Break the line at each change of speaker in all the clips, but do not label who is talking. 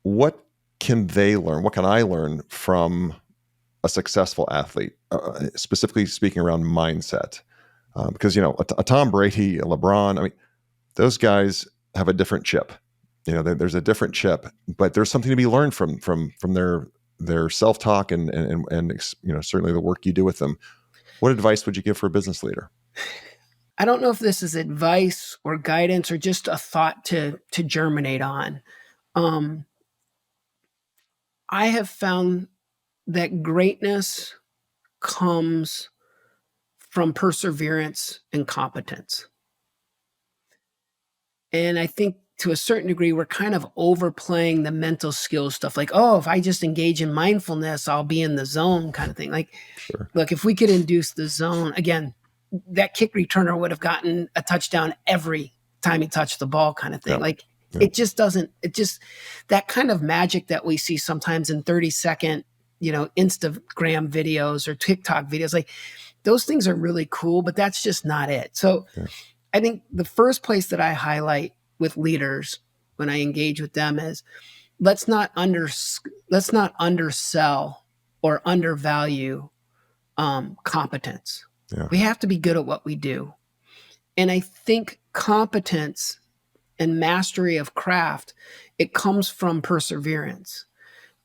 what can they learn? What can I learn from a successful athlete, specifically speaking around mindset? Because, a Tom Brady, a LeBron, I mean, those guys have a different chip. There's a different chip, but there's something to be learned from their self-talk and certainly the work you do with them. What advice would you give for a business leader?
I don't know if this is advice or guidance or just a thought to germinate on. I have found that greatness comes from perseverance and competence. And I think to a certain degree, we're kind of overplaying the mental skills stuff. Like, oh, if I just engage in mindfulness, I'll be in the zone kind of thing. Like,
Sure.
look, if we could induce the zone, again, that kick returner would have gotten a touchdown every time he touched the ball kind of thing.
Yeah.
It just doesn't, that kind of magic that we see sometimes in 30-second, Instagram videos or TikTok videos, like those things are really cool, but that's just not it. So I think the first place that I highlight with leaders when I engage with them is let's not undersell or undervalue competence.
Yeah.
We have to be good at what we do. And I think competence and mastery of craft, it comes from perseverance.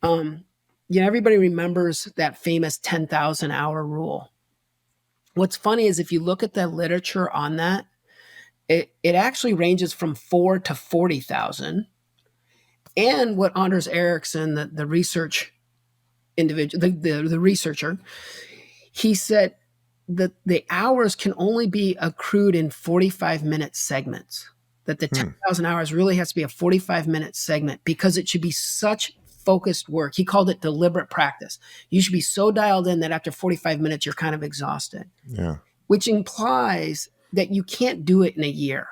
Everybody remembers that famous 10,000 hour rule. What's funny is if you look at the literature on that, it actually ranges from 4 to 40,000. And what Anders Ericsson, the research individual, the researcher, he said that the hours can only be accrued in 45-minute segments. That the 10,000 hours really has to be a 45-minute segment because it should be such focused work. He called it deliberate practice. You should be so dialed in that after 45 minutes, you're kind of exhausted.
Yeah.
Which implies that you can't do it in a year.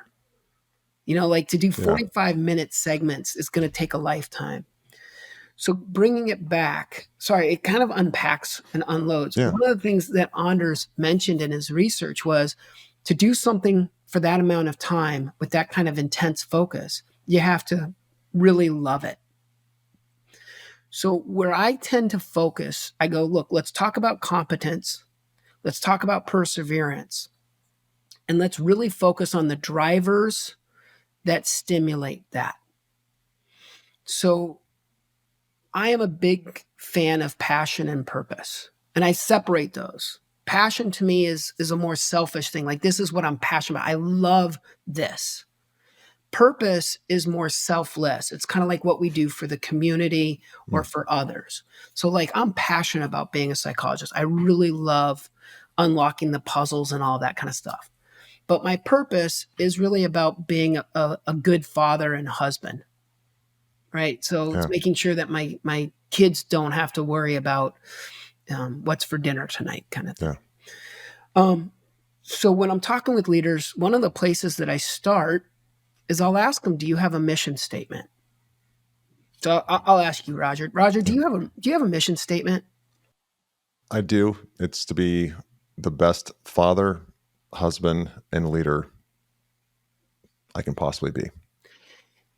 To do 45-minute segments is going to take a lifetime. So bringing it back, it kind of unpacks and unloads.
Yeah.
One of the things that Anders mentioned in his research was to do something for that amount of time with that kind of intense focus, you have to really love it. So where I tend to focus, I go, look, let's talk about competence. Let's talk about perseverance. And let's really focus on the drivers that stimulate that. So I am a big fan of passion and purpose, and I separate those. Passion to me is a more selfish thing. Like, this is what I'm passionate about. I love this. Purpose is more selfless. It's kind of like what we do for the community or for others. So like, I'm passionate about being a psychologist. I really love unlocking the puzzles and all that kind of stuff. But my purpose is really about being a good father and husband, right? So it's making sure that my kids don't have to worry about what's for dinner tonight kind of thing. Yeah. So when I'm talking with leaders, one of the places that I start is I'll ask them, do you have a mission statement? So I'll ask you, Roger. Roger, do you have a mission statement?
I do. It's to be the best father, husband, and leader I can possibly be.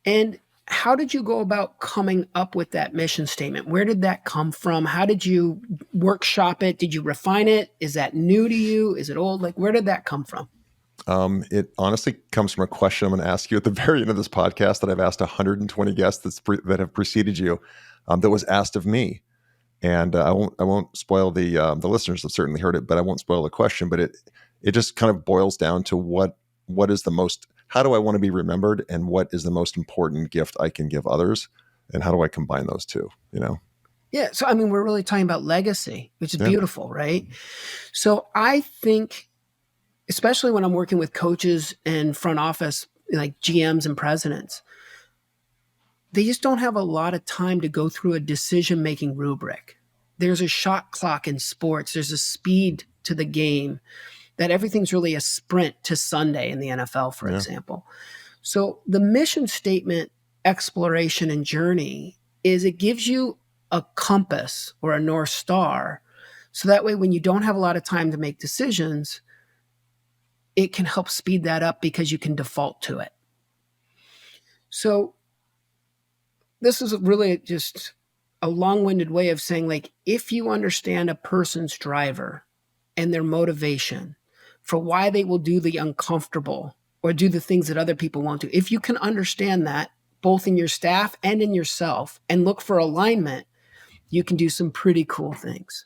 And how did you go about coming up with that mission statement? Where did that come from? How did you workshop it? Did you refine it? Is that new to you? Is it old? Like, where did that come from?
It honestly comes from a question I'm going to ask you at the very end of this podcast that I've asked 120 guests that have preceded you, that was asked of me. And I won't spoil the listeners have certainly heard it, but I won't spoil the question. But it just kind of boils down to what is the most, how do I want to be remembered, and what is the most important gift I can give others, and how do I combine those two?
Yeah. So I mean, we're really talking about legacy, which is beautiful, right? So I think, especially when I'm working with coaches and front office, like GMs and presidents, they just don't have a lot of time to go through a decision-making rubric. There's a shot clock in sports. There's a speed to the game that everything's really a sprint to Sunday in the NFL, for example. So the mission statement exploration and journey is it gives you a compass or a North Star. So that way, when you don't have a lot of time to make decisions, it can help speed that up because you can default to it. So this is really just a long-winded way of saying, like, if you understand a person's driver and their motivation for why they will do the uncomfortable or do the things that other people won't do, if you can understand that both in your staff and in yourself and look for alignment, you can do some pretty cool things.